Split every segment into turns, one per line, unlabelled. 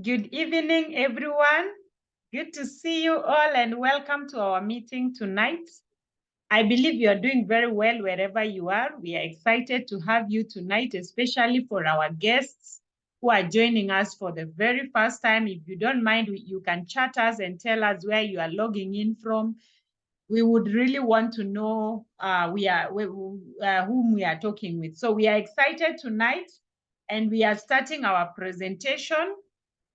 Good evening, everyone. Good to see you all and welcome to our meeting tonight. I believe you are doing very well wherever you are. We are excited to have you tonight, especially for our guests who are joining us for the very first time. If you don't mind, you can chat us and tell us where you are logging in from. We would really want to know whom we are talking with. So we are excited tonight and we are starting our presentation.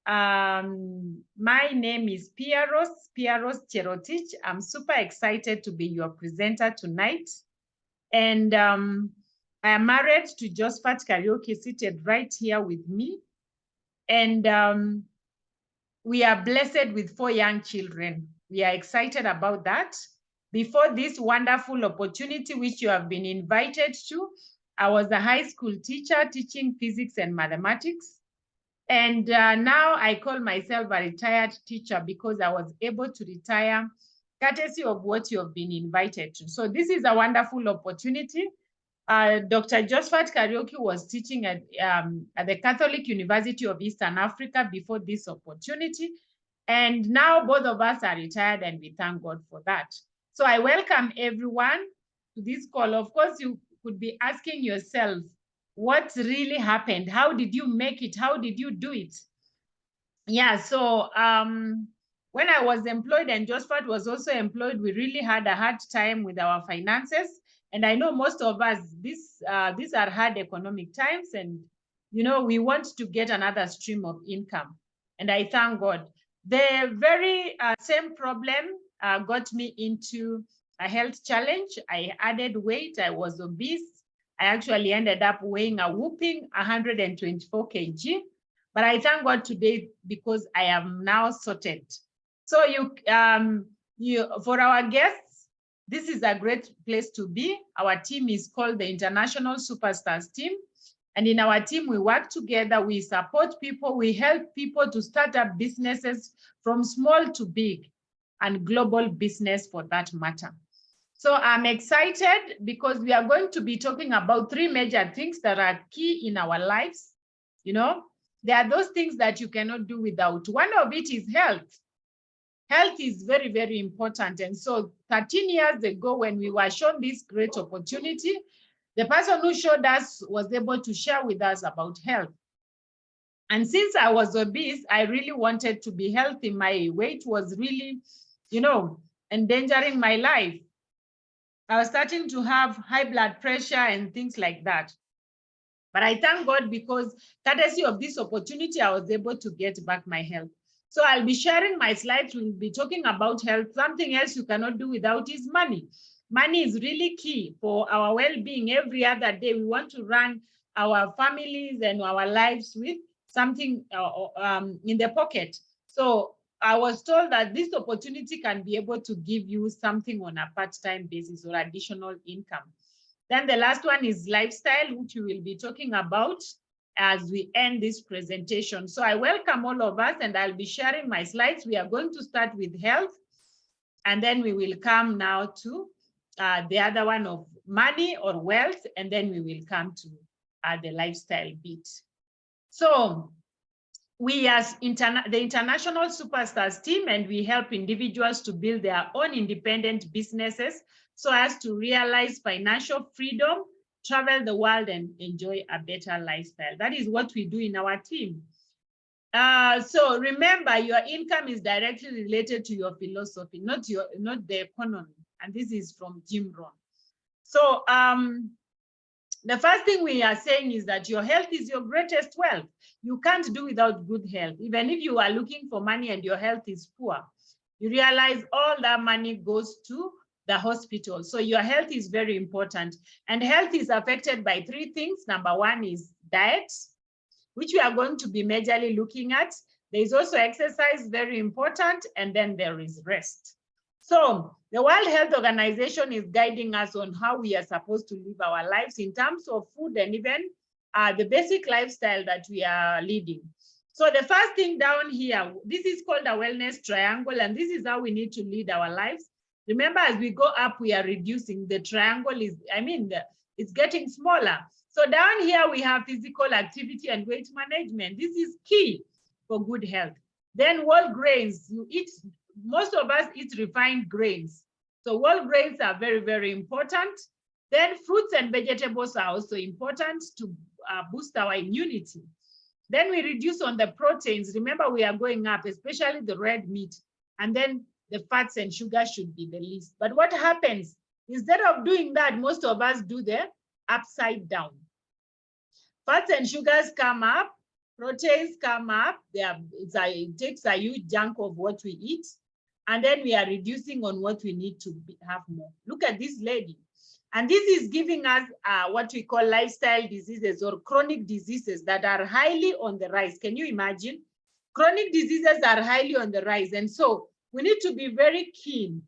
My name is Pieros Cherotich. I'm super excited to be your presenter tonight. And I am married to Josephat Karaoke, seated right here with me. And we are blessed with 4 young children. We are excited about that. Before this wonderful opportunity, which you have been invited to, I was a high school teacher teaching physics and mathematics. And now I call myself a retired teacher because I was able to retire courtesy of what you have been invited to. So this is a wonderful opportunity. Dr. Josephat Karaoke was teaching at the Catholic University of Eastern Africa before this opportunity. And now both of us are retired and we thank God for that. So I welcome everyone to this call. Of course, you could be asking yourself, what really happened? How did you make it? How did you do it? Yeah, so when I was employed and Josephat was also employed, we really had a hard time with our finances. And I know most of us, these are hard economic times, and we want to get another stream of income. And I thank God. The very same problem got me into a health challenge. I added weight. I was obese. I actually ended up weighing a whooping 124 kg. But I thank God today because I am now sorted. So for our guests, this is a great place to be. Our team is called the International Superstars Team. And in our team, we work together, we support people, we help people to start up businesses from small to big and global business for that matter. So I'm excited because we are going to be talking about 3 major things that are key in our lives. There are those things that you cannot do without. One of it is health. Health is very, very important. And so 13 years ago, when we were shown this great opportunity, the person who showed us was able to share with us about health. And since I was obese, I really wanted to be healthy. My weight was really, endangering my life. I was starting to have high blood pressure and things like that. But I thank God because courtesy of this opportunity, I was able to get back my health. So I'll be sharing my slides. We'll be talking about health. Something else you cannot do without is money. Money is really key for our well-being. Every other day, we want to run our families and our lives with something in the pocket. So I was told that this opportunity can be able to give you something on a part-time basis or additional income. Then the last one is lifestyle, which we will be talking about as we end this presentation. So I welcome all of us and I'll be sharing my slides. We are going to start with health and then we will come now to the other one of money or wealth, and then we will come to the lifestyle bit. So we as the International Superstars Team, and we help individuals to build their own independent businesses so as to realize financial freedom, travel the world, and enjoy a better lifestyle. That is what we do in our team. So remember, your income is directly related to your philosophy, not the economy. And this is from Jim Rohn. So the first thing we are saying is that your health is your greatest wealth. You can't do without good health. Even if you are looking for money and your health is poor, you realize all that money goes to the hospital. So your health is very important. And health is affected by 3 things. Number 1 is diet, which we are going to be majorly looking at. There is also exercise, very important. And then there is rest. So the World Health Organization is guiding us on how we are supposed to live our lives in terms of food and even the basic lifestyle that we are leading. So the first thing down here, this is called a wellness triangle, and this is how we need to lead our lives. Remember, as we go up, we are reducing. The triangle is, it's getting smaller. So down here, we have physical activity and weight management. This is key. for good health. Then whole grains, you eat, most of us eat refined grains. So whole grains are very, very important. Then fruits and vegetables are also important to boost our immunity. Then we reduce on the proteins. Remember, we are going up, especially the red meat. And then the fats and sugar should be the least. But what happens, instead of doing that, most of us do the upside down. Fats and sugars come up, proteins come up. It takes a huge chunk of what we eat. And then we are reducing on what we need to have more. Look at this lady. And this is giving us what we call lifestyle diseases or chronic diseases that are highly on the rise. Can you imagine? Chronic diseases are highly on the rise. And so we need to be very keen.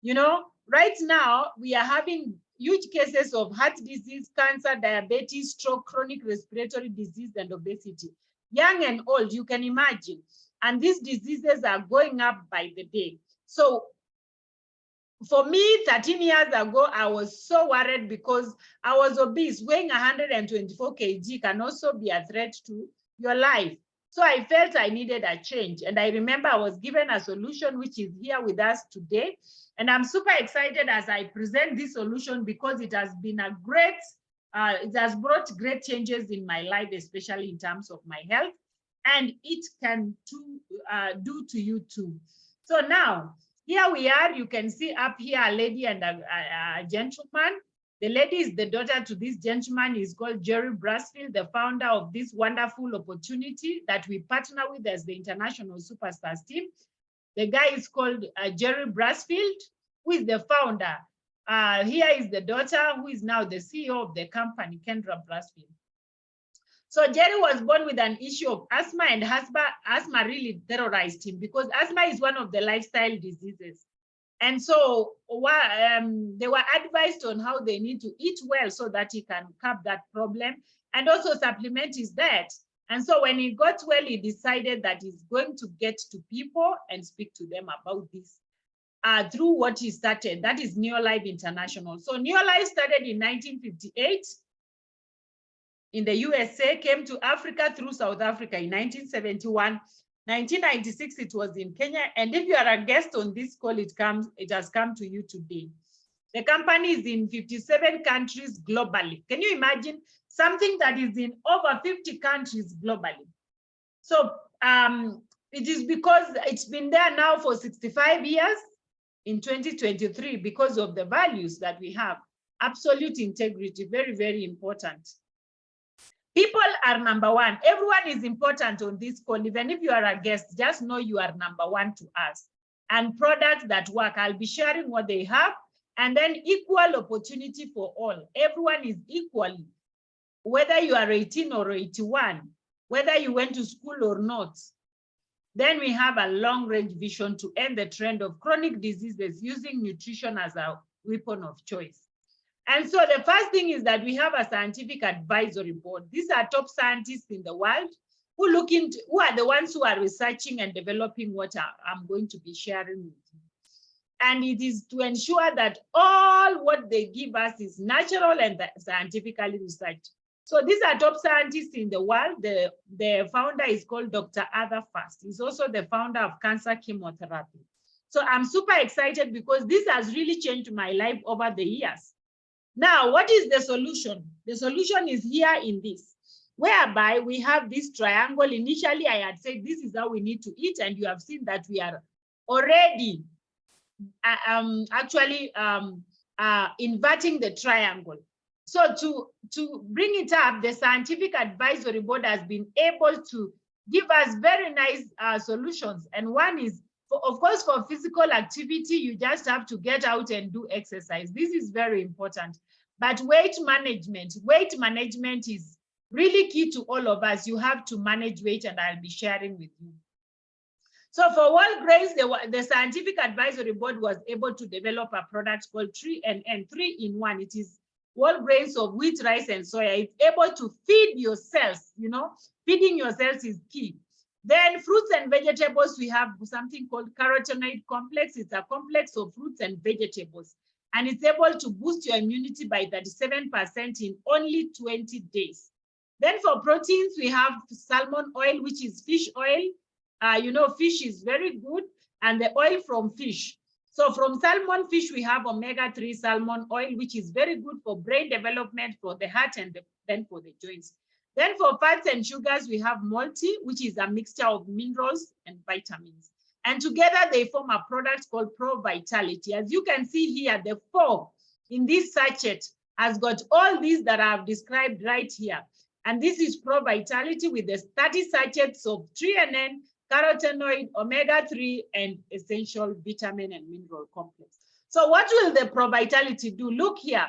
You know, right now we are having huge cases of heart disease, cancer, diabetes, stroke, chronic respiratory disease, and obesity. Young and old, you can imagine. And these diseases are going up by the day. So for me, 13 years ago, I was so worried because I was obese. Weighing 124 kg can also be a threat to your life. So I felt I needed a change. And I remember I was given a solution which is here with us today. And I'm super excited as I present this solution because it has been a great, it has brought great changes in my life, especially in terms of my health. And it can do to you too. So now, here we are, you can see up here a lady and a gentleman. The lady is the daughter to this gentleman. He's called Jerry Brasfield, the founder of this wonderful opportunity that we partner with as the International Superstars team. The guy is called Jerry Brasfield, who is the founder. Here is the daughter, who is now the CEO of the company, Kendra Brasfield. So Jerry was born with an issue of asthma, and asthma really terrorized him because asthma is one of the lifestyle diseases. And so they were advised on how they need to eat well so that he can curb that problem and also supplement his diet. And so when he got well, he decided that he's going to get to people and speak to them about this through what he started. That is Neolife International. So Neolife started in 1958. In the USA, came to Africa through South Africa in 1971. 1996, it was in Kenya. And if you are a guest on this call, it has come to you today. The company is in 57 countries globally. Can you imagine something that is in over 50 countries globally? So it is because it's been there now for 65 years in 2023 because of the values that we have. Absolute integrity, very, very important. People are number one. Everyone is important on this call. Even if you are a guest, just know you are number one to us. And products that work, I'll be sharing what they have. And then equal opportunity for all. Everyone is equally, whether you are 18 or 81, whether you went to school or not. Then we have a long-range vision to end the trend of chronic diseases using nutrition as a weapon of choice. And so the first thing is that we have a scientific advisory board. These are top scientists in the world who are the ones who are researching and developing what I'm going to be sharing with you. And it is to ensure that all what they give us is natural and scientifically researched. So these are top scientists in the world. The founder is called Dr. Arthur Fast. He's also the founder of cancer chemotherapy. So I'm super excited because this has really changed my life over the years. Now, what is the solution? The solution is here in this, whereby we have this triangle. Initially, I had said this is how we need to eat, and you have seen that we are already inverting the triangle. So to bring it up, the Scientific Advisory Board has been able to give us very nice solutions. And one is, of course, for physical activity, you just have to get out and do exercise. This is very important. But weight management is really key to all of us. You have to manage weight, and I'll be sharing with you. So for whole grains, the Scientific Advisory Board was able to develop a product called 3NN, 3-in-1. It is whole grains of wheat, rice, and soya. It's able to feed your cells, you know, feeding your cells is key. Then fruits and vegetables, we have something called carotenoid complex. It's a complex of fruits and vegetables, and it's able to boost your immunity by 37% in only 20 days. Then for proteins, we have salmon oil, which is fish oil. You know, fish is very good, and the oil from fish. So from salmon fish, we have omega-3 salmon oil, which is very good for brain development, for the heart, and then for the joints. Then for fats and sugars, we have multi, which is a mixture of minerals and vitamins. And together they form a product called Pro Vitality. As you can see here, the 4 in this sachet has got all these that I've described right here. And this is Pro Vitality with the 30 sachets of threonine, carotenoid, omega-3, and essential vitamin and mineral complex. So what will the Pro Vitality do? Look here.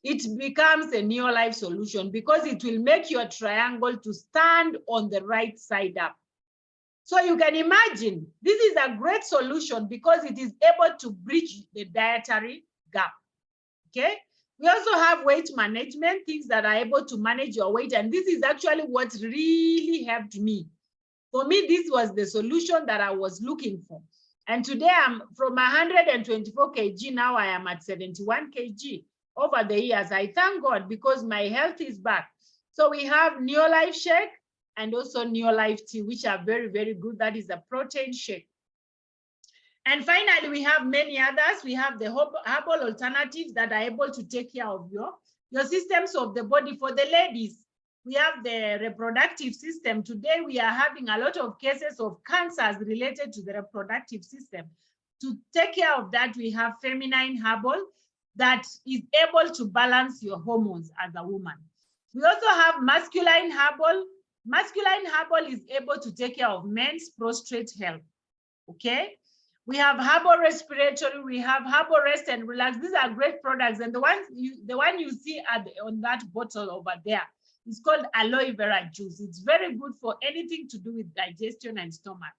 It becomes a Neolife solution because it will make your triangle to stand on the right side up. So you can imagine, this is a great solution because it is able to bridge the dietary gap, okay? We also have weight management, things that are able to manage your weight. And this is actually what really helped me. For me, this was the solution that I was looking for. And today I'm from 124 kg, now I am at 71 kg over the years. I thank God because my health is back. So we have Neolife Shake and also Neolife Tea, which are very, very good. That is a protein shake. And finally, we have many others. We have the herbal alternatives that are able to take care of your systems of the body. For the ladies, we have the reproductive system. Today, we are having a lot of cases of cancers related to the reproductive system. To take care of that, we have feminine herbal that is able to balance your hormones as a woman. We also have masculine herbal. Masculine herbal is able to take care of men's prostate health, okay? We have herbal respiratory, we have herbal rest and relax. These are great products. And the one you see on that bottle over there is called aloe vera juice. It's very good for anything to do with digestion and stomach.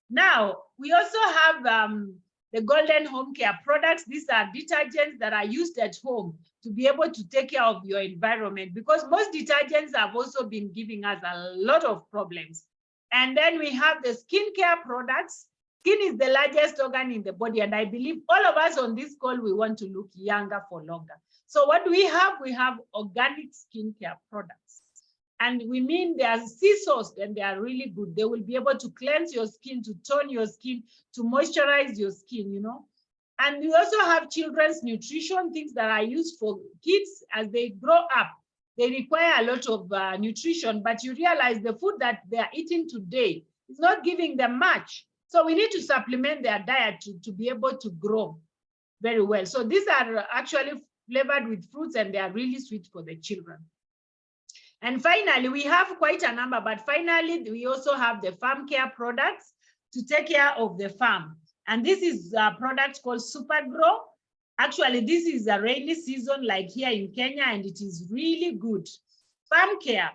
Now, we also have the Golden Home Care products. These are detergents that are used at home to be able to take care of your environment, because most detergents have also been giving us a lot of problems. And then we have the skincare products. Skin is the largest organ in the body, and I believe all of us on this call, we want to look younger for longer. So what do we have? We have organic skincare products. And we mean they are sea-sourced and they are really good. They will be able to cleanse your skin, to tone your skin, to moisturize your skin, you know. And we also have children's nutrition, things that are used for kids as they grow up. They require a lot of nutrition, but you realize the food that they are eating today is not giving them much. So we need to supplement their diet to be able to grow very well. So these are actually flavored with fruits and they are really sweet for the children. And finally, we have quite a number, but finally, we also have the farm care products to take care of the farm. And this is a product called Super Grow. Actually, this is a rainy season like here in Kenya, and it is really good. Farm care,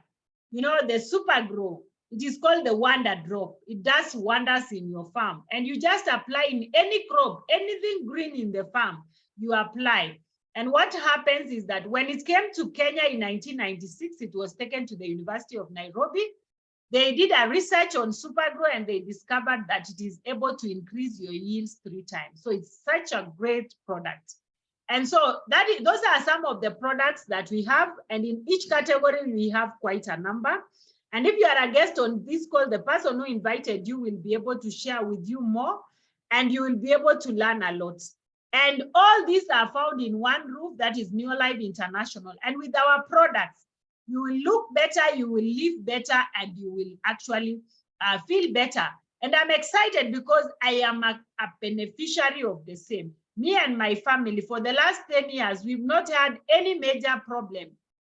you know, the Super Grow, it is called the Wonder Drop. It does wonders in your farm. And you just apply in any crop, anything green in the farm, you apply. And what happens is that when it came to Kenya in 1996, it was taken to the University of Nairobi. They did a research on Supergrow and they discovered that it is able to increase your yields 3 times. So it's such a great product. And so those are some of the products that we have. And in each category, we have quite a number. And if you are a guest on this call, the person who invited you will be able to share with you more, and you will be able to learn a lot. And all these are found in one roof, that is Neolife International. And with our products, you will look better, you will live better, and you will actually feel better. And I'm excited because I am a beneficiary of the same. Me and my family, for the last 10 years, we've not had any major problem,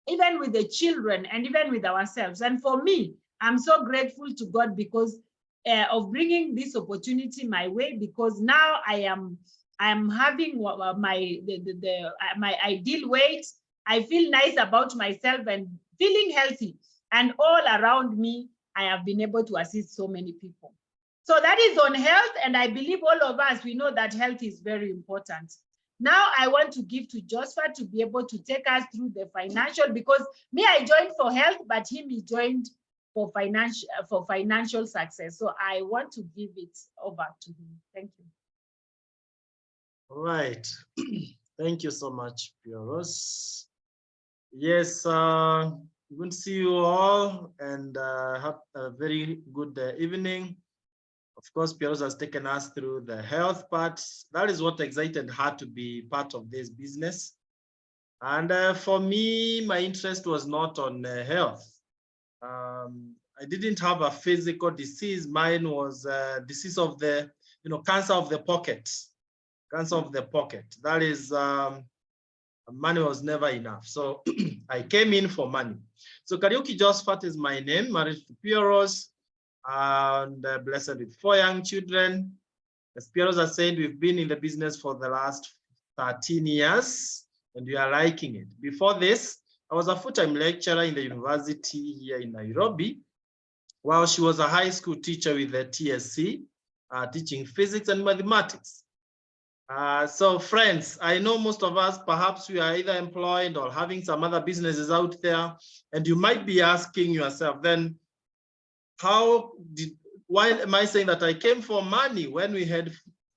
even with the children and even with ourselves. And for me, I'm so grateful to God because of bringing this opportunity my way, because now I am having my ideal weight. I feel nice about myself and feeling healthy. And all around me, I have been able to assist so many people. So that is on health. And I believe all of us, we know that health is very important. Now I want to give to Joshua to be able to take us through the financial, because me, I joined for health, but him, he joined for financial success. So I want to give it over to him. Thank you.
All right. Thank you so much, Pia Rose. Yes, Good to see you all, and have a very good evening. Of course, Pieros has taken us through the health part. That is what excited her to be part of this business. And for me, my interest was not on health. I didn't have a physical disease. Mine was disease of the, cancer of the pocket. Cancer of the pocket. That is, money was never enough. So I came in for money. So Kariuki Josephat is my name, married to Pieros, and blessed with 4 young children. As Pieros has said, we've been in the business for the last 13 years, and we are liking it. Before this, I was a full-time lecturer in the university here in Nairobi, while she was a high school teacher with the TSC, teaching physics and mathematics. So friends, I know most of us, perhaps we are either employed or having some other businesses out there, and you might be asking yourself, then why am I saying that I came for money when we had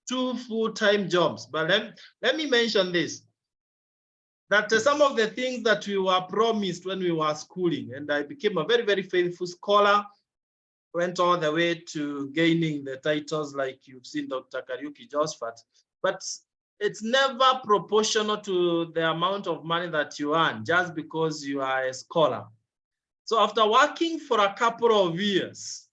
2 full-time jobs? But let me mention this, that some of the things that we were promised when we were schooling, and I became a very, very faithful scholar, went all the way to gaining the titles like you've seen Dr. Kariuki Josephat, but it's never proportional to the amount of money that you earn just because you are a scholar. So after working for a couple of years,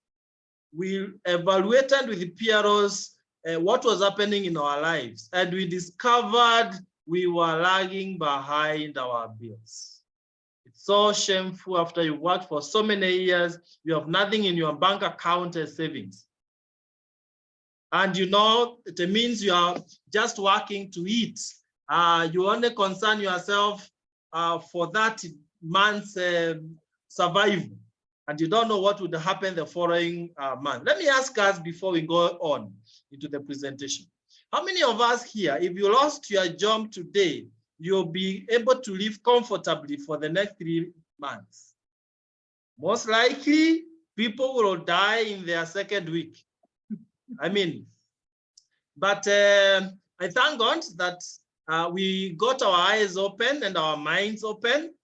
we evaluated with the PROs what was happening in our lives, and we discovered we were lagging behind our bills. It's so shameful. After you worked for so many years, you have nothing in your bank account as savings. And it means you are just working to eat. You only concern yourself for that month's survival, and you don't know what would happen the following month. Let me ask us before we go on into the presentation. How many of us here, if you lost your job today, you'll be able to live comfortably for the next 3 months? Most likely, people will die in their 2nd week. I mean, but I thank God that we got our eyes open and our minds open.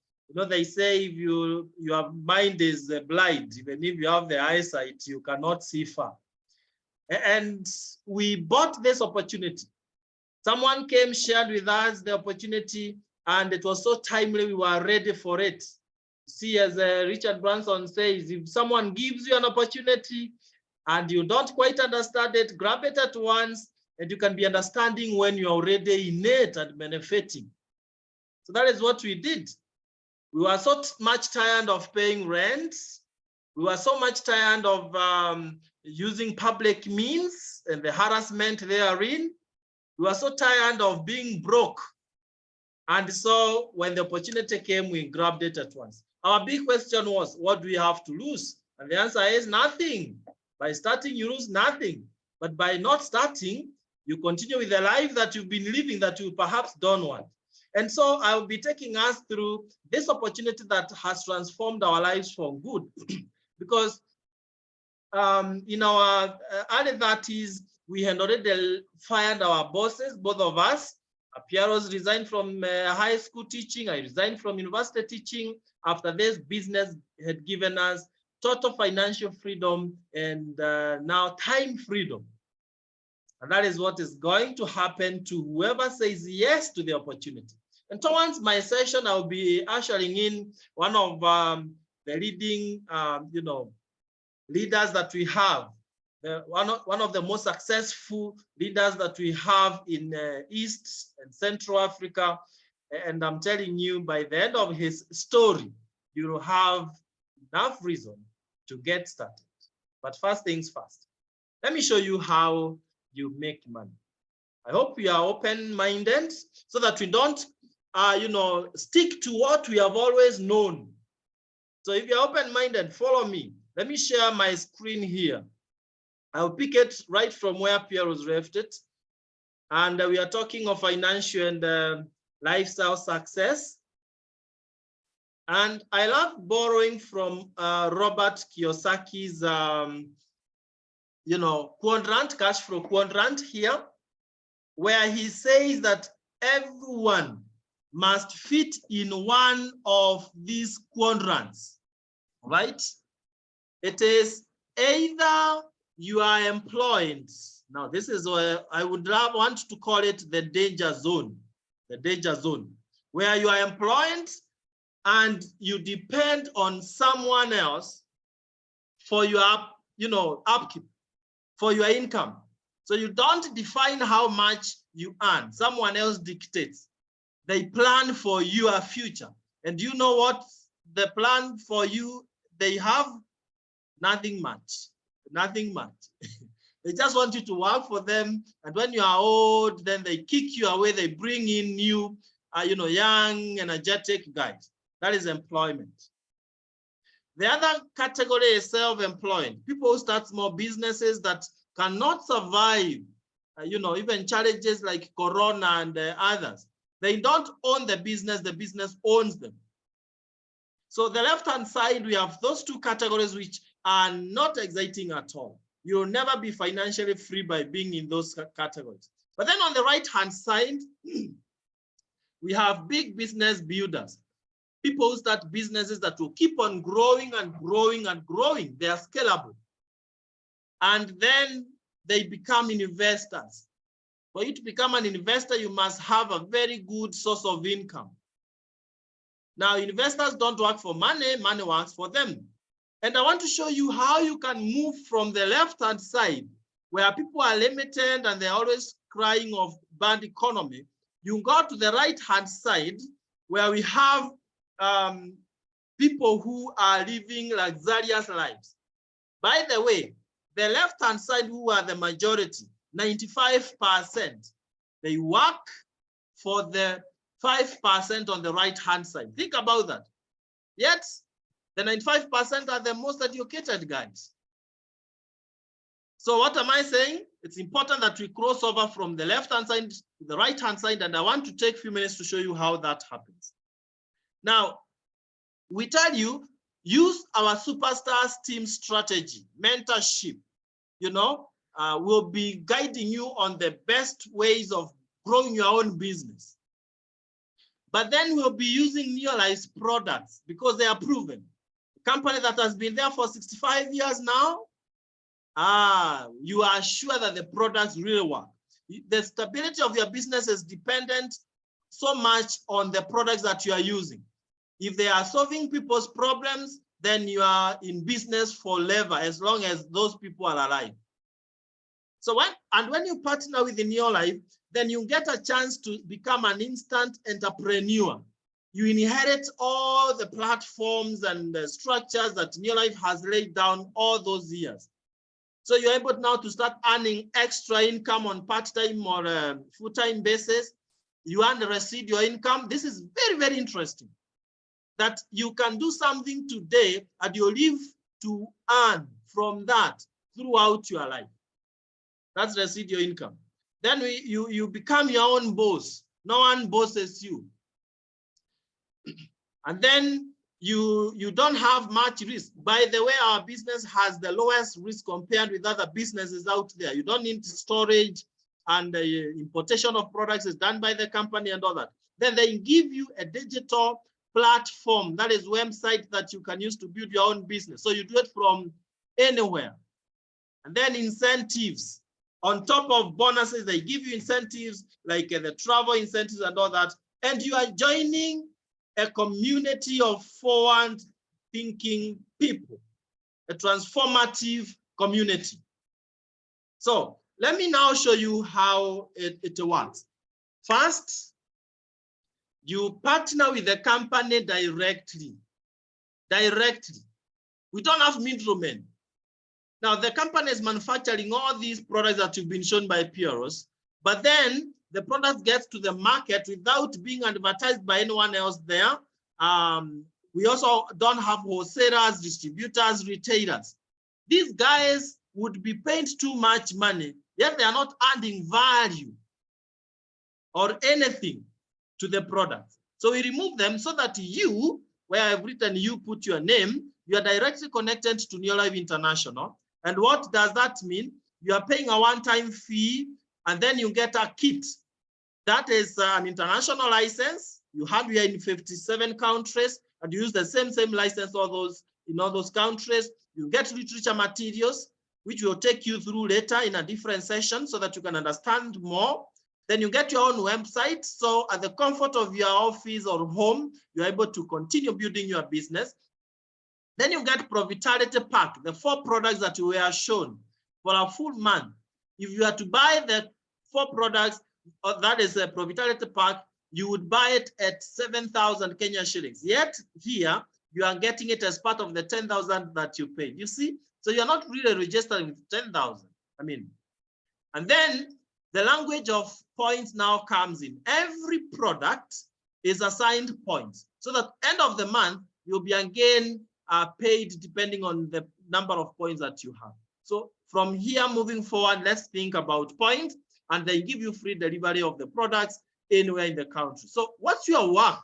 They say if your mind is blind, even if you have the eyesight, you cannot see far. And we bought this opportunity. Someone came, shared with us the opportunity, and it was so timely, we were ready for it. See, as Richard Branson says, if someone gives you an opportunity and you don't quite understand it, grab it at once, and you can be understanding when you're already in it and benefiting. So that is what we did. We were so much tired of paying rent. We were so much tired of using public means and the harassment therein. We were so tired of being broke. And so when the opportunity came, we grabbed it at once. Our big question was, what do we have to lose? And the answer is nothing. By starting, you lose nothing. But by not starting, you continue with the life that you've been living that you perhaps don't want. And so I will be taking us through this opportunity that has transformed our lives for good. Because in our early 30s, we had already fired our bosses, both of us. Pieros resigned from high school teaching. I resigned from university teaching. After this, business had given us total financial freedom and now time freedom. And that is what is going to happen to whoever says yes to the opportunity. And towards my session, I'll be ushering in one of the leading, leaders that we have. One of the most successful leaders that we have in East and Central Africa. And I'm telling you, by the end of his story, you will have enough reason to get started. But first things first, let me show you how you make money. I hope we are open-minded so that we don't, stick to what we have always known. So if you're open-minded, follow me. Let me share my screen here. I'll pick it right from where Pieros left it. And we are talking of financial and lifestyle success. And I love borrowing from Robert Kiyosaki's, quadrant, cash flow quadrant here, where he says that everyone must fit in one of these quadrants, right? It is either you are employed. Now, this is where I would want to call it the danger zone, where you are employed and you depend on someone else for your, upkeep, for your income. So you don't define how much you earn. Someone else dictates. They plan for your future. And you know what the plan for you they have? Nothing much. They just want you to work for them. And when you are old, then they kick you away. They bring in new, young, energetic guys. That is employment. The other category is self-employed. People who start small businesses that cannot survive, even challenges like Corona and others. They don't own the business owns them. So the left-hand side, we have those two categories which are not exciting at all. You'll never be financially free by being in those categories. But then on the right-hand side, we have big business builders. People who start businesses that will keep on growing and growing and growing. They are scalable. And then they become investors. For you to become an investor, you must have a very good source of income. Now, investors don't work for money, money works for them. And I want to show you how you can move from the left-hand side, where people are limited and they're always crying of bad economy. You go to the right-hand side, where we have people who are living luxurious lives. By the way, the left-hand side, who are the majority, 95%, they work for the 5% on the right-hand side. Think about that. Yet, the 95% are the most educated guys. So what am I saying? It's important that we cross over from the left-hand side to the right-hand side, and I want to take a few minutes to show you how that happens. Now, we tell you, use our superstars team strategy, mentorship. We'll be guiding you on the best ways of growing your own business. But then we'll be using Neolife's products because they are proven. A company that has been there for 65 years now, you are sure that the products really work. The stability of your business is dependent so much on the products that you are using. If they are solving people's problems, then you are in business forever, as long as those people are alive. So when you partner with the Neolife, then you get a chance to become an instant entrepreneur. You inherit all the platforms and the structures that Neolife has laid down all those years. So you're able now to start earning extra income on part-time or full-time basis. You earn the residual income. This is very, very interesting. That you can do something today and you live to earn from that throughout your life. That's residual income. Then you become your own boss. No one bosses you. And then you don't have much risk. By the way, our business has the lowest risk compared with other businesses out there. You don't need storage, and the importation of products is done by the company and all that. Then they give you a digital platform, that is website that you can use to build your own business. So you do it from anywhere. And then incentives. On top of bonuses, they give you incentives like the travel incentives and all that. And you are joining a community of forward-thinking people, a transformative community. So let me now show you how it works. First, you partner with the company directly. We don't have middlemen. Now, the company is manufacturing all these products that you've been shown by Pieros, but then the product gets to the market without being advertised by anyone else there. We also don't have wholesalers, distributors, retailers. These guys would be paid too much money, yet they are not adding value or anything to the product. So we remove them so that you, where I've written you, put your name, you are directly connected to Neolife International. And what does that mean? You are paying a one-time fee, and then you get a kit. That is an international license, You are in 57 countries, and you use the same license in all those countries. You get literature materials, which will take you through later in a different session so that you can understand more. Then you get your own website. So at the comfort of your office or home, you're able to continue building your business. Then you get Profitality Pack, the 4 products that you were shown for a full month. If you are to buy the 4 products, that is a Profitality Pack, you would buy it at 7,000 Kenya shillings. Yet here, you are getting it as part of the 10,000 that you paid. You see? So you're not really registering with 10,000. And then the language of points now comes in. Every product is assigned points. So that end of the month, you'll be again paid depending on the number of points that you have. So from here moving forward, let's think about points, and they give you free delivery of the products anywhere in the country. So what's your work?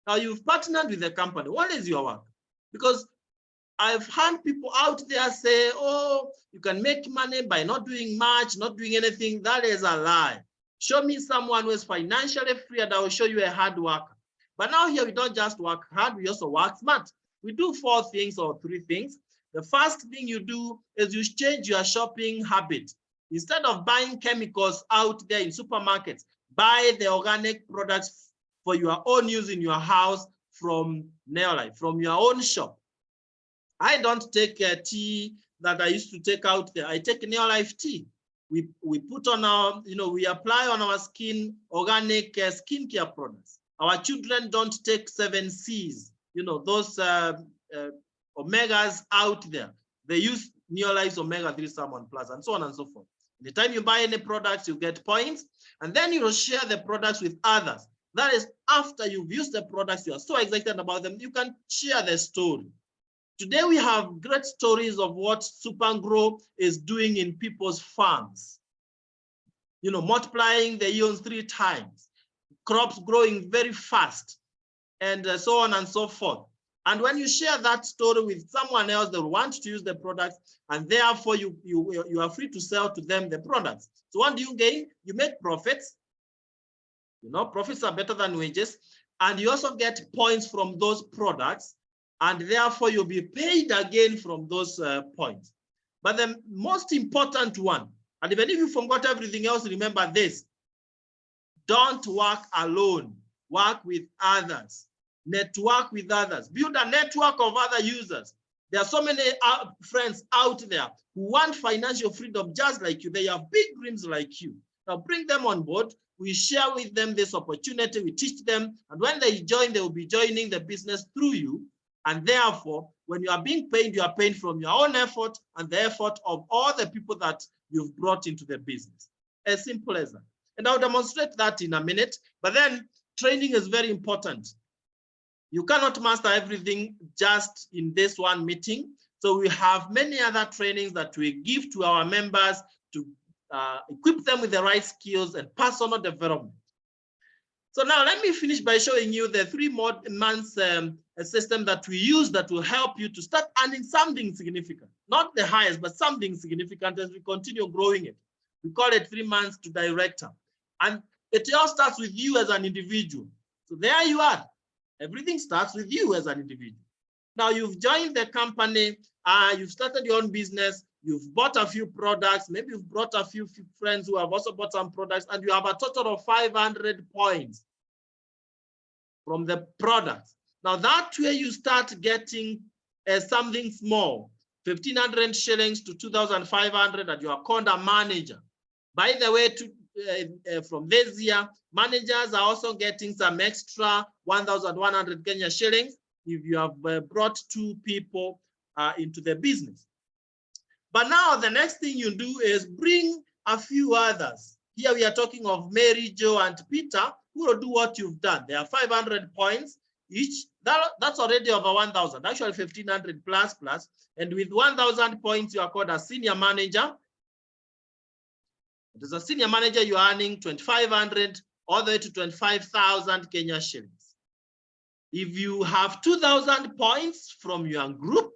Now you've partnered with the company. What is your work? Because I've heard people out there say, oh, you can make money by not doing much, not doing anything. That is a lie. Show me someone who is financially free and I will show you a hard worker. But now here we don't just work hard, we also work smart. We do 4 things or 3 things. The first thing you do is you change your shopping habit. Instead of buying chemicals out there in supermarkets, buy the organic products for your own use in your house from Neolife, from your own shop. I don't take tea that I used to take out there. I take Neolife tea. We put on our, we apply on our skin organic skincare products. Our children don't take 7 C's, those omegas out there. They use Neolife's omega-3 salmon plus and so on and so forth. The time you buy any products, you get points, and then you will share the products with others. That is, after you've used the products, you are so excited about them, you can share the story. Today, we have great stories of what Supergrow is doing in people's farms. Multiplying the yields 3 times, crops growing very fast, and so on and so forth. And when you share that story with someone else, they want to use the products, and therefore you are free to sell to them the products. So what do you gain? You make profits. Profits are better than wages. And you also get points from those products, and therefore you'll be paid again from those points. But the most important one, and even if you forgot everything else, remember this: don't work alone, work with others, network with others, build a network of other users. There are so many friends out there who want financial freedom just like you. They have big dreams like you. Now bring them on board. We share with them this opportunity, we teach them, and when they join, they will be joining the business through you. And therefore, when you are being paid, you are paid from your own effort and the effort of all the people that you've brought into the business. As simple as that. And I'll demonstrate that in a minute. But then training is very important. You cannot master everything just in this one meeting. So we have many other trainings that we give to our members to equip them with the right skills and personal development. So now let me finish by showing you the 3 months system that we use that will help you to start earning something significant. Not the highest, but something significant as we continue growing it. We call it 3 months to director. And it all starts with you as an individual. So there you are. Everything starts with you as an individual. Now you've joined the company, you've started your own business, you've bought a few products, maybe you've brought a few friends who have also bought some products, and you have a total of 500 points from the products. Now that way you start getting something small, 1,500 shillings to 2,500, and you are called a manager. By the way, from this year, managers are also getting some extra 1,100 Kenya shillings if you have brought 2 people into the business. But now the next thing you do is bring a few others. Here we are talking of Mary, Joe, and Peter, who will do what you've done. There are 500 points each. That's already over 1,000, actually 1,500 plus. And with 1,000 points, you are called a senior manager. As a senior manager, you are earning 2,500 all the way to 25,000 Kenya shillings. If you have 2,000 points from your group,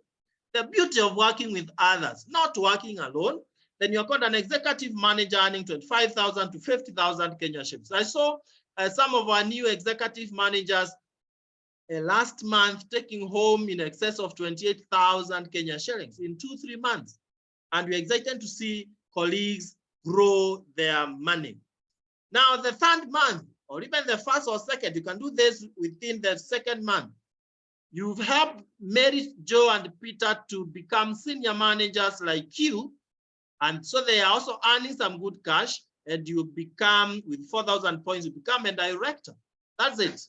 the beauty of working with others, not working alone, then you're called an executive manager earning 25,000 to 50,000 Kenya shillings. I saw some of our new executive managers last month taking home in excess of 28,000 Kenya shillings in 2-3 months. And we're excited to see colleagues grow their money. Now, the third month, or even the first or second, you can do this within the second month. You've helped Mary, Joe, and Peter to become senior managers like you. And so they are also earning some good cash, and you become, with 4,000 points, you become a director. That's it.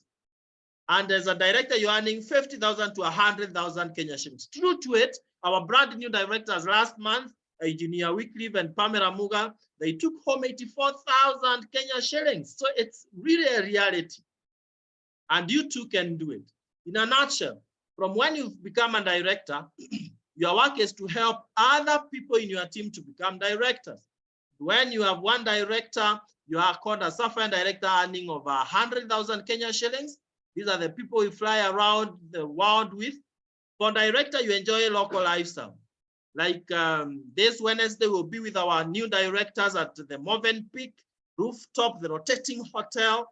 And as a director, you're earning 50,000 to 100,000 Kenya shillings. True to it, our brand new directors last month, Engineer Wycliffe and Pamela Muga, they took home 84,000 Kenya shillings. So it's really a reality. And you too can do it. In a nutshell, from when you've become a director, your work is to help other people in your team to become directors. When you have one director, you are called a Sapphire director earning over 100,000 Kenya shillings. These are the people you fly around the world with. For director, you enjoy a local lifestyle. Like this Wednesday, we'll be with our new directors at the Movenpick rooftop, the rotating hotel.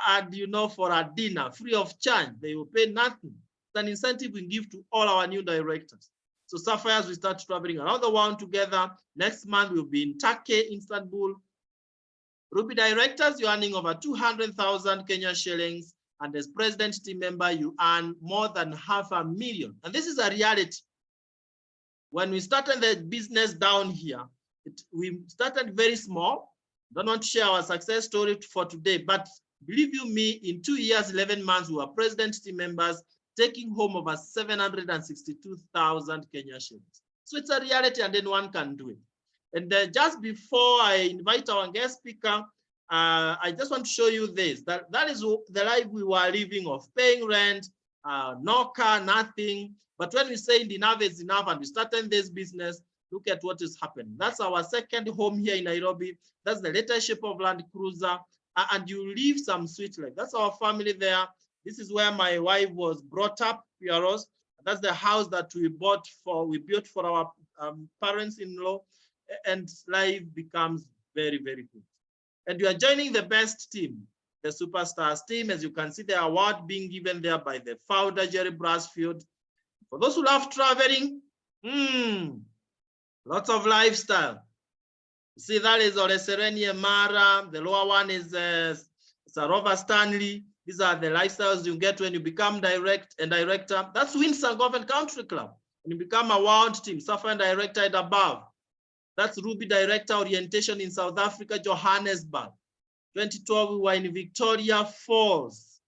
And for a dinner, free of charge, they will pay nothing. It's an incentive we give to all our new directors. So Sapphires, we start traveling around the world together. Next month, we'll be in Turkey, Istanbul. Ruby directors, you're earning over 200,000 Kenya shillings. And as president team member, you earn more than 500,000. And this is a reality. When we started the business down here, we started very small. Don't want to share our success story for today, but believe you me, in 2 years, 11 months, we were president team members taking home over 762,000 Kenya shillings. So it's a reality and anyone can do it. And just before I invite our guest speaker, I just want to show you this, that is the life we were living of paying rent, no car, nothing. But when we say enough is enough and we started this business, look at what is happening. That's our second home here in Nairobi. That's the leadership of Land Cruiser. And you live some sweet life. That's our family there. This is where my wife was brought up, Piaros. That's the house that we built for our parents-in-law, and life becomes very, very good. And you are joining the best team, the Superstars team. As you can see, the award being given there by the founder, Jerry Brasfield. For those who love traveling, lots of lifestyle. See, that is Olesereni Mara. The lower one is Sarova Stanley. These are the lifestyles you get when you become director. That's Windsor Golf Country Club. When you become a world team, Sapphire director at above. That's Ruby director orientation in South Africa, Johannesburg. 2012, we were in Victoria Falls,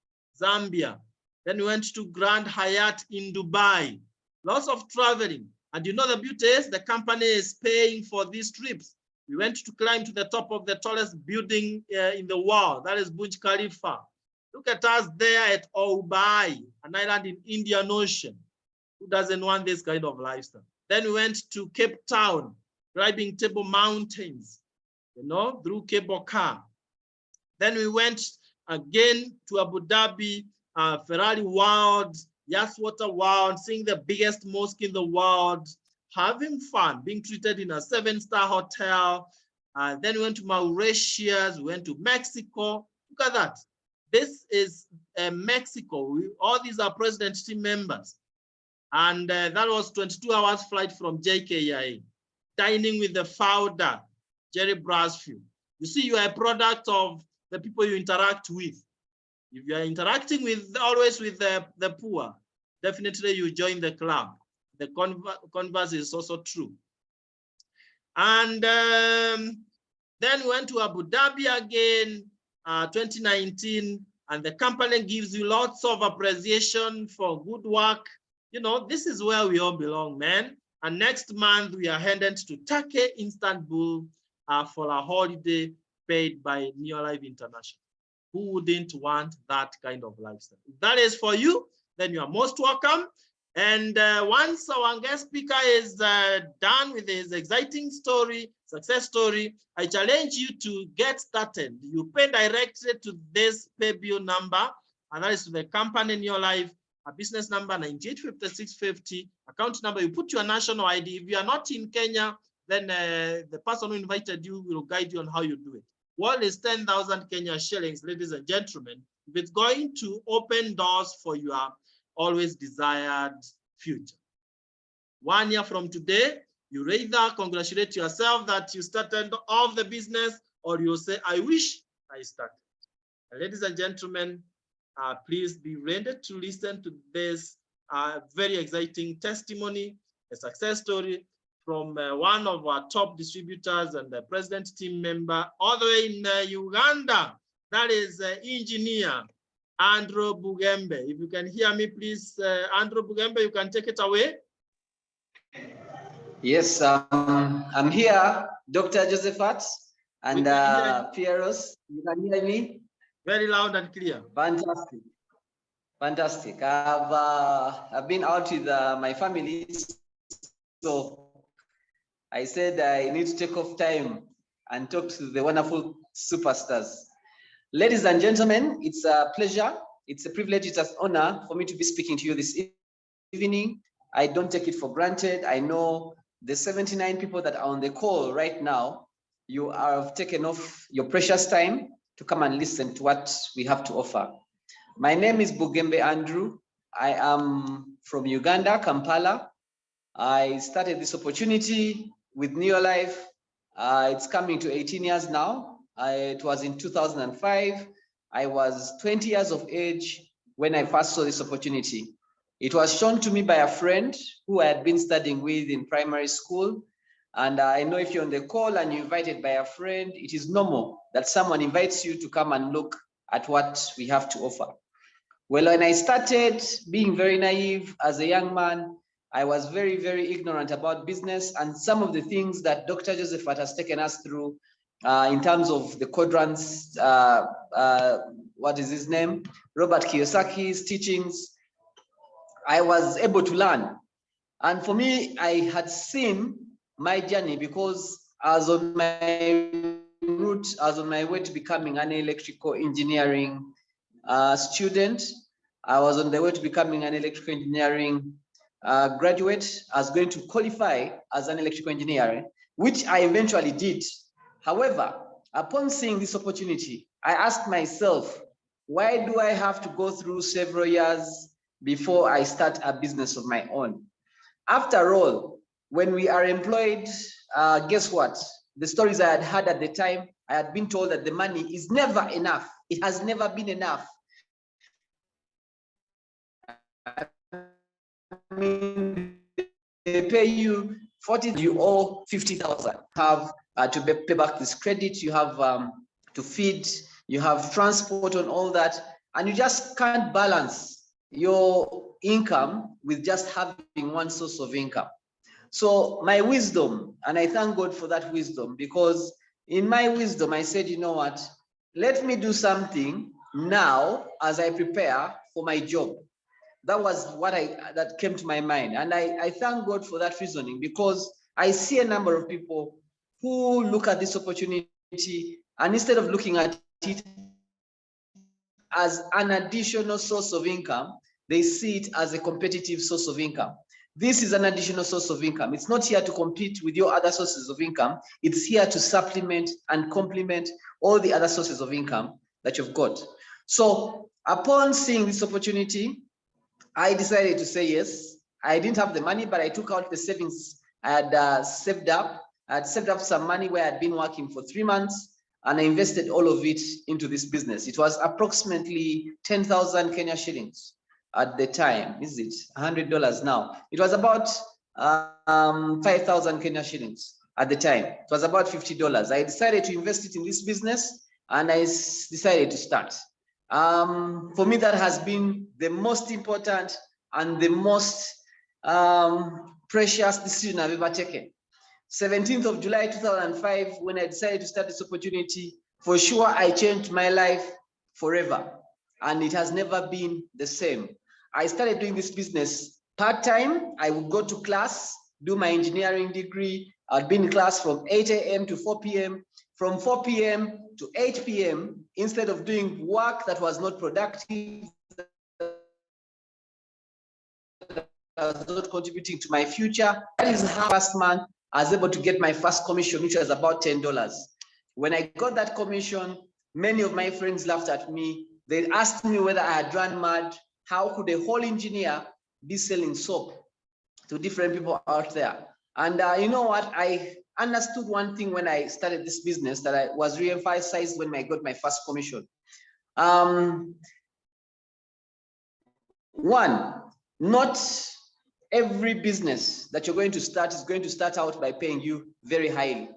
Zambia. Then we went to Grand Hyatt in Dubai. Lots of traveling. And you know the beauty is the company is paying for these trips. We went to climb to the top of the tallest building in the world. That is Burj Khalifa. Look at us there at Obai, an island in Indian Ocean. Who doesn't want this kind of lifestyle? Then we went to Cape Town, climbing Table Mountains, through Cable Car. Then we went again to Abu Dhabi, Ferrari World, Yaswater World, seeing the biggest mosque in the world, having fun, being treated in a 7-star hotel. Then we went to Mauritius, we went to Mexico. Look at that. This is Mexico. All these are president team members. And that was 22 hours flight from JKIA. Dining with the founder, Jerry Brasfield. You see, you are a product of the people you interact with. If you are interacting always with the poor, definitely you join the club. The converse is also true. And then we went to Abu Dhabi again, 2019, and the company gives you lots of appreciation for good work. This is where we all belong, man. And next month, we are headed to Turkey, Istanbul, for a holiday paid by Neolife International. Who wouldn't want that kind of lifestyle? If that is for you, then you are most welcome. And once our guest speaker is done with his exciting success story, I challenge you to get started. You pay directly to this pay bill number, and that is to the company Neolife. A business number 985650, account number, you put your national ID. If you are not in Kenya, then the person who invited you will guide you on how you do it. What is 10,000 Kenya shillings, ladies and gentlemen, if it's going to open doors for your always desired future? 1 year from today, you either congratulate yourself that you started off the business, or you say, I wish I started. Ladies and gentlemen, please be ready to listen to this very exciting testimony, a success story from one of our top distributors and the president team member all the way in Uganda. That is engineer Andrew Bugembe. If you can hear me, please, Andrew Bugembe, you can take it away.
Yes, I'm here, Dr. Josephat and Pieros. You can hear me?
Very loud and clear.
Fantastic. Fantastic. I've been out with my family, so I said I need to take off time and talk to the wonderful superstars. Ladies and gentlemen, it's a pleasure, it's a privilege, it's an honor for me to be speaking to you this evening. I don't take it for granted. I know the 79 people that are on the call right now, you have taken off your precious time to come and listen to what we have to offer. My name is Bugembe Andrew. I am from Uganda, Kampala. I started this opportunity with Neolife. It's coming to 18 years now. It was in 2005. I was 20 years of age when I first saw this opportunity. It was shown to me by a friend who I had been studying with in primary school. And I know if you're on the call and you're invited by a friend, it is normal that someone invites you to come and look at what we have to offer. Well, when I started being very naive as a young man, I was very, very ignorant about business and some of the things that Dr. Josephat has taken us through in terms of the quadrants, what is his name? Robert Kiyosaki's teachings. I was able to learn. And for me, I had seen my journey because I was on my route, I was on my way to becoming an electrical engineering student. I was on the way to becoming an electrical engineering graduate. I was going to qualify as an electrical engineer, which I eventually did. However, upon seeing this opportunity, I asked myself, why do I have to go through several years before I start a business of my own? After all, when we are employed, guess what? The stories I had heard at the time, I had been told that the money is never enough. It has never been enough. I mean, they pay you 40, you owe 50,000. Have to pay back this credit, you have to feed, you have transport and all that, and you just can't balance your income with just having one source of income. So my wisdom, and I thank God for that wisdom, because in my wisdom, I said, you know what, let me do something now as I prepare for my job. That was what that came to my mind. And I thank God for that reasoning, because I see a number of people who look at this opportunity and instead of looking at it as an additional source of income, they see it as a competitive source of income. This is an additional source of income. It's not here to compete with your other sources of income. It's here to supplement and complement all the other sources of income that you've got. So upon seeing this opportunity, I decided to say yes. I didn't have the money, but I took out the savings I had saved up. I had saved up some money where I had been working for 3 months, and I invested all of it into this business. It was approximately 10,000 Kenya shillings at the time. Is it $100 now? It was about 5,000 Kenya shillings at the time. It was about $50. I decided to invest it in this business, and I decided to start. For me, that has been the most important and the most precious decision I've ever taken. 17th of July 2005, when I decided to start this opportunity, for sure I changed my life forever, and it has never been the same. I started doing this business part-time. I would go to class, do my engineering degree. I'd be in class from 8 a.m. to 4 p.m. From 4 p.m. to 8 p.m., instead of doing work that was not productive, that was not contributing to my future. That is how last month I was able to get my first commission, which was about $10. When I got that commission, many of my friends laughed at me. They asked me whether I had run mad. How could a whole engineer be selling soap to different people out there? And you know what? I understood one thing when I started this business that I was re-emphasized when I got my first commission. One, not every business that you're going to start is going to start out by paying you very highly.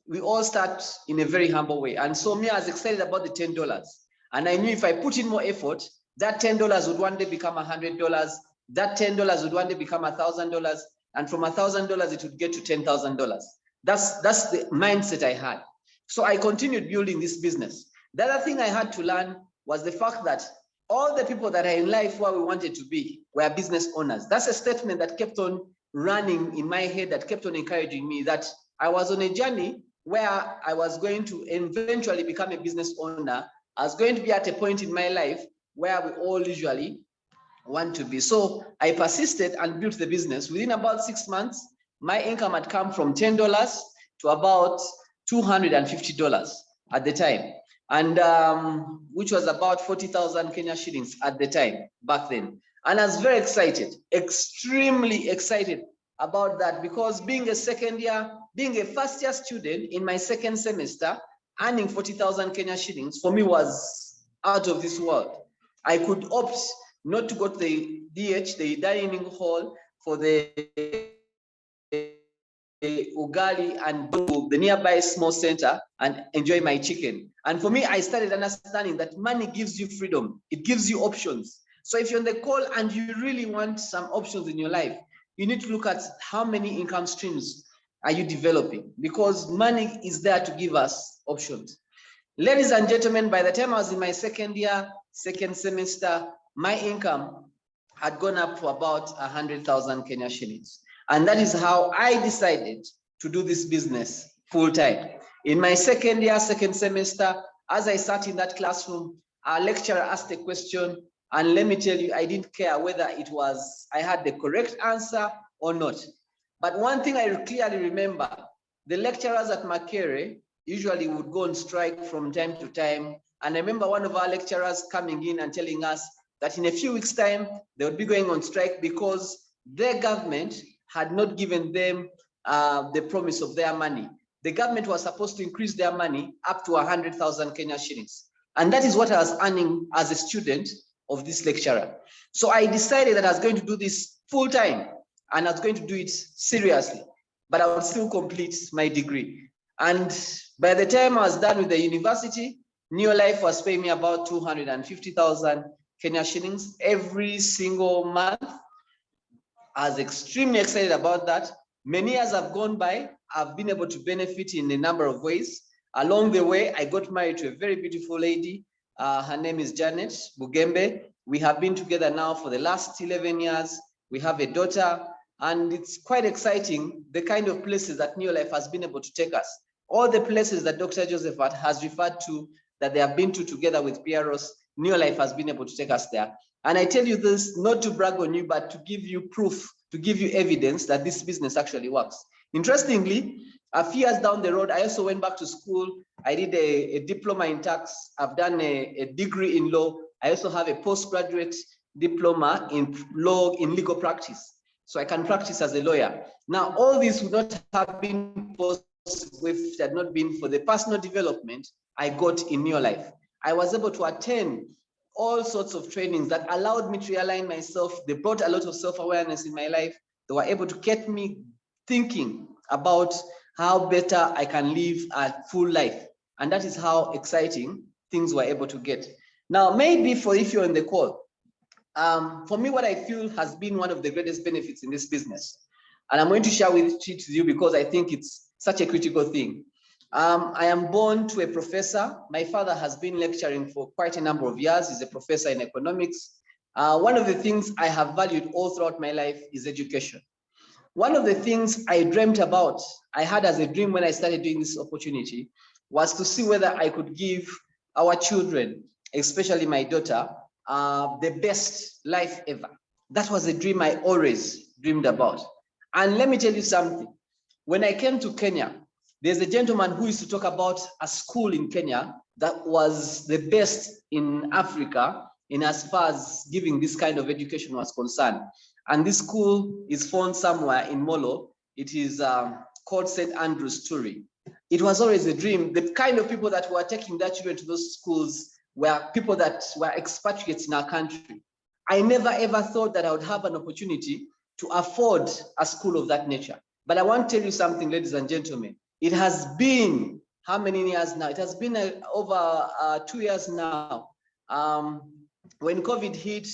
We all start in a very humble way. And so me, I was excited about the $10. And I knew if I put in more effort, that $10 would one day become $100. That $10 would one day become $1,000. And from $1,000, it would get to $10,000. That's the mindset I had. So I continued building this business. The other thing I had to learn was the fact that all the people that are in life where we wanted to be were business owners. That's a statement that kept on running in my head, that kept on encouraging me, that I was on a journey where I was going to eventually become a business owner. I was going to be at a point in my life where we all usually want to be. So I persisted and built the business. Within about 6 months, my income had come from $10 to about $250 at the time, and which was about 40,000 Kenya shillings at the time back then. And I was very excited, extremely excited about that, because being a first year student in my second semester, earning 40,000 Kenya shillings for me was out of this world. I could opt not to go to the DH, the dining hall, for the ugali and go to the nearby small center and enjoy my chicken. And for me, I started understanding that money gives you freedom. It gives you options. So if you're on the call and you really want some options in your life, you need to look at how many income streams are you developing, because money is there to give us options. Ladies and gentlemen, by the time I was in my second year, second semester, my income had gone up to about 100,000 Kenya shillings. And that is how I decided to do this business full time. In my second year, second semester, as I sat in that classroom, our lecturer asked a question, and let me tell you, I didn't care whether I had the correct answer or not. But one thing I clearly remember, the lecturers at Makere usually would go on strike from time to time. And I remember one of our lecturers coming in and telling us that in a few weeks' time, they would be going on strike because their government had not given them the promise of their money. The government was supposed to increase their money up to 100,000 Kenya shillings. And that is what I was earning as a student of this lecturer. So I decided that I was going to do this full time, and I was going to do it seriously, but I would still complete my degree. And by the time I was done with the university, New Life was paying me about 250,000 Kenya shillings every single month. I was extremely excited about that. Many years have gone by. I've been able to benefit in a number of ways. Along the way, I got married to a very beautiful lady. Her name is Janet Bugembe. We have been together now for the last 11 years. We have a daughter, and it's quite exciting, the kind of places that New Life has been able to take us. All the places that Dr. Joseph has referred to that they have been to together with Pieros, New Life has been able to take us there. And I tell you this not to brag on you, but to give you proof, to give you evidence that this business actually works. Interestingly, a few years down the road, I also went back to school. I did a diploma in tax. I've done a degree in law. I also have a postgraduate diploma in law, in legal practice. So I can practice as a lawyer. Now, all this would not have been possible if it had not been for the personal development I got in New Life. I was able to attend all sorts of trainings that allowed me to realign myself. They brought a lot of self-awareness in my life. They were able to get me thinking about how better I can live a full life. And that is how exciting things were able to get. Now, maybe for if you're on the call, for me, what I feel has been one of the greatest benefits in this business, and I'm going to share it with you because I think it's such a critical thing. I am born to a professor. My father has been lecturing for quite a number of years. He's a professor in economics. One of the things I have valued all throughout my life is education. One of the things I dreamt about, I had as a dream when I started doing this opportunity, was to see whether I could give our children, especially my daughter, the best life ever. That was a dream I always dreamed about. And let me tell you something. When I came to Kenya, There's a gentleman who used to talk about a school in Kenya that was the best in Africa in as far as giving this kind of education was concerned. And this school is found somewhere in Molo. It is called St. Andrew's Turi. It was always a dream. The kind of people that were taking their children to those schools were people that were expatriates in our country. I never ever thought that I would have an opportunity to afford a school of that nature. But I want to tell you something, ladies and gentlemen. It has been how many years now? It has been over 2 years now. When COVID hit,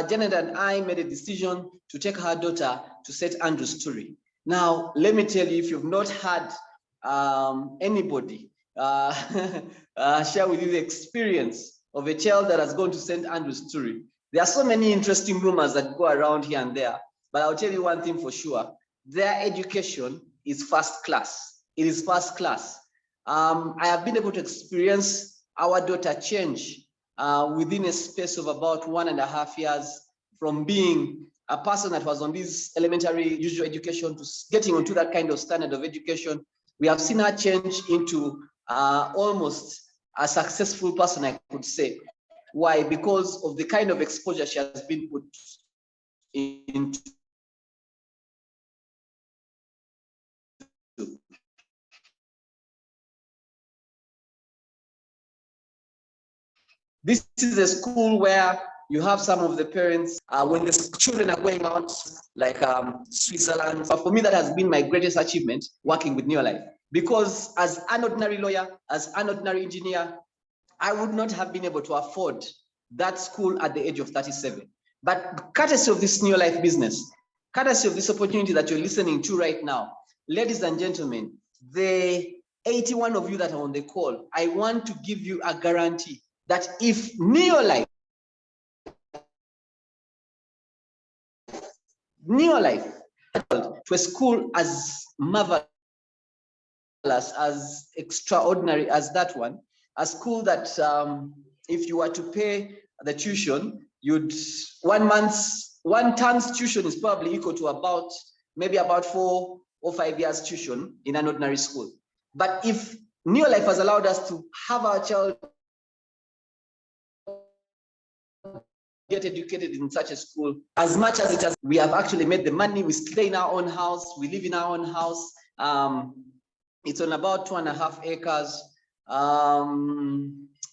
Janet and I made a decision to take her daughter to St. Andrew's Turi. Now, let me tell you, if you've not had anybody share with you the experience of a child that has gone to St. Andrew's Turi, there are so many interesting rumors that go around here and there. But I'll tell you one thing for sure. Their education is first class. It is first class. I have been able to experience our daughter change within a space of about 1.5 years, from being a person that was on this elementary usual education to getting onto that kind of standard of education. We have seen her change into almost a successful person, I could say. Why? Because of the kind of exposure she has been put into. This is a school where you have some of the parents, when the children are going out, like Switzerland. But for me, that has been my greatest achievement, working with Neolife. Because as an ordinary lawyer, as an ordinary engineer, I would not have been able to afford that school at the age of 37. But courtesy of this Neolife business, courtesy of this opportunity that you're listening to right now, ladies and gentlemen, the 81 of you that are on the call, I want to give you a guarantee that if Neolife to a school as marvelous, as extraordinary as that one, a school that if you were to pay the tuition, one term's tuition is probably equal to maybe about 4 or 5 years tuition in an ordinary school. But if Neolife has allowed us to have our child get educated in such a school, as much as it has, we have actually made the money, we stay in our own house, we live in our own house. It's on about 2.5 acres.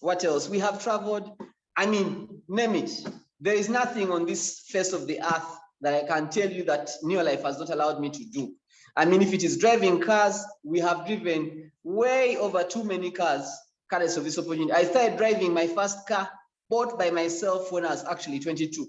What else? We have traveled. I mean, name it. There is nothing on this face of the earth that I can tell you that Neolife has not allowed me to do. I mean, if it is driving cars, we have driven way over too many cars, courtesy of this opportunity. I started driving my first car, bought by myself, when I was actually 22.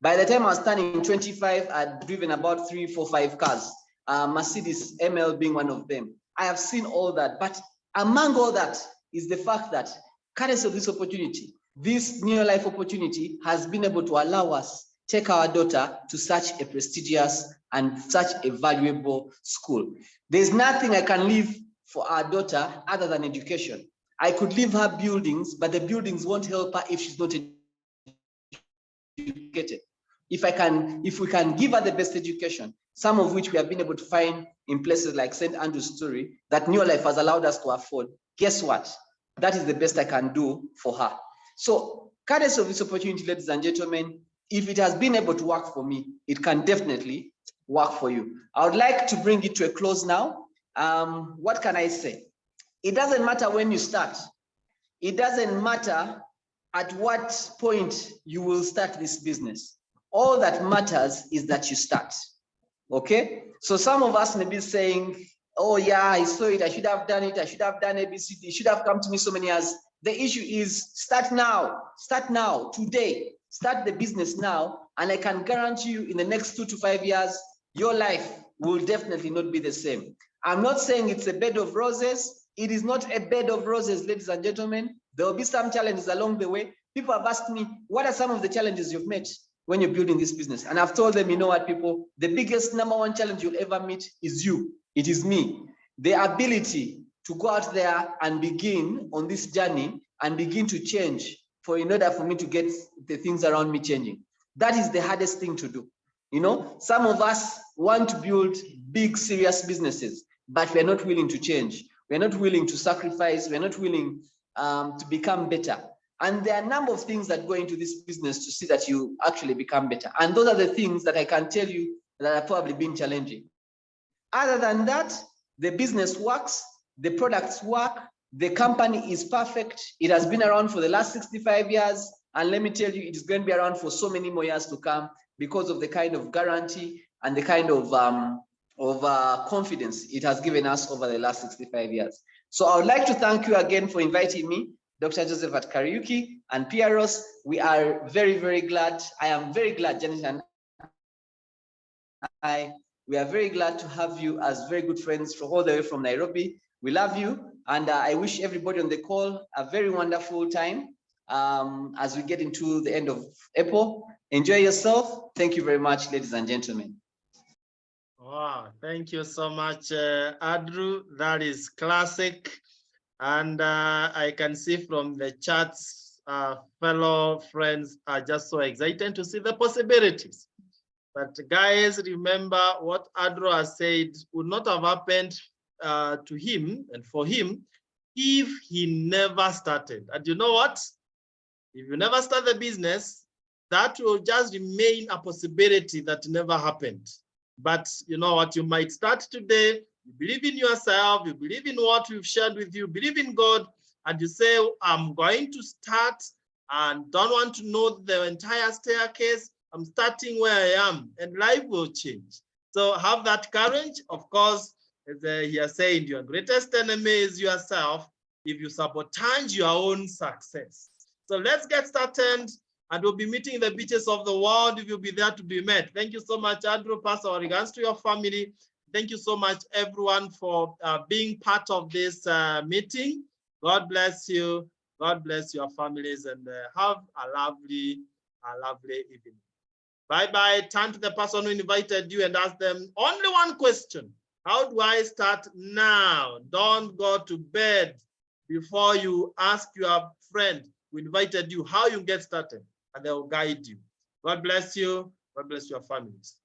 By the time I was turning 25, I'd driven about 3, 4, 5 cars, Mercedes ML being one of them. I have seen all that, but among all that is the fact that courtesy of this opportunity, this Neolife opportunity has been able to allow us take our daughter to such a prestigious and such a valuable school. There's nothing I can leave for our daughter other than education. I could leave her buildings, but the buildings won't help her if she's not educated. If we can give her the best education, some of which we have been able to find in places like St. Andrew's Turi, that Neolife has allowed us to afford, guess what? That is the best I can do for her. So, courtesy of this opportunity, ladies and gentlemen, if it has been able to work for me, it can definitely work for you. I would like to bring it to a close now. What can I say? It doesn't matter when you start. It doesn't matter at what point you will start this business. All that matters is that you start. Okay? So some of us may be saying, oh yeah, I saw it, I should have done it, I should have done ABCD, it should have come to me so many years. The issue is start now, today. Start the business now, and I can guarantee you in the next 2 to 5 years, your life will definitely not be the same. I'm not saying it's a bed of roses. It is not a bed of roses, ladies and gentlemen. There will be some challenges along the way. People have asked me, what are some of the challenges you've met when you're building this business? And I've told them, you know what, people, the biggest #1 challenge you'll ever meet is you. It is me. The ability to go out there and begin on this journey and begin to change in order for me to get the things around me changing. That is the hardest thing to do. You know, some of us want to build big, serious businesses. but we're not willing to change. We're not willing to sacrifice. We're not willing to become better. And there are a number of things that go into this business to see that you actually become better. And those are the things that I can tell you that have probably been challenging. Other than that, the business works, the products work, the company is perfect. It has been around for the last 65 years. And let me tell you, it's going to be around for so many more years to come because of the kind of guarantee and the kind of confidence it has given us over the last 65 years. So I would like to thank you again for inviting me, Dr. Joseph at Kariuki and Pieros. We are very, very glad. I am very glad, Janet and we are very glad to have you as very good friends from all the way from Nairobi. We love you. And I wish everybody on the call a very wonderful time as we get into the end of April. Enjoy yourself. Thank you very much, ladies and gentlemen.
Wow, thank you so much, Andrew. That is classic. And I can see from the chats, fellow friends are just so excited to see the possibilities. But guys, remember what Andrew has said would not have happened to him and for him if he never started. And you know what? If you never start the business, that will just remain a possibility that never happened. But you know what? You might start today. You believe in yourself, you believe in what we've shared with you, believe in God, and you say, I'm going to start and don't want to know the entire staircase. I'm starting where I am, and life will change. So have that courage. Of course, as he has said, your greatest enemy is yourself if you sabotage your own success. So let's get started, and we'll be meeting in the beaches of the world if you'll be there to be met. Thank you so much, Andrew. Pass our regards to your family. Thank you so much, everyone, for being part of this meeting. God bless you. God bless your families, and have a lovely evening. Bye-bye. Turn to the person who invited you and ask them only one question. How do I start now? Don't go to bed before you ask your friend who invited you how you get started, and they will guide you. God bless you. God bless your families.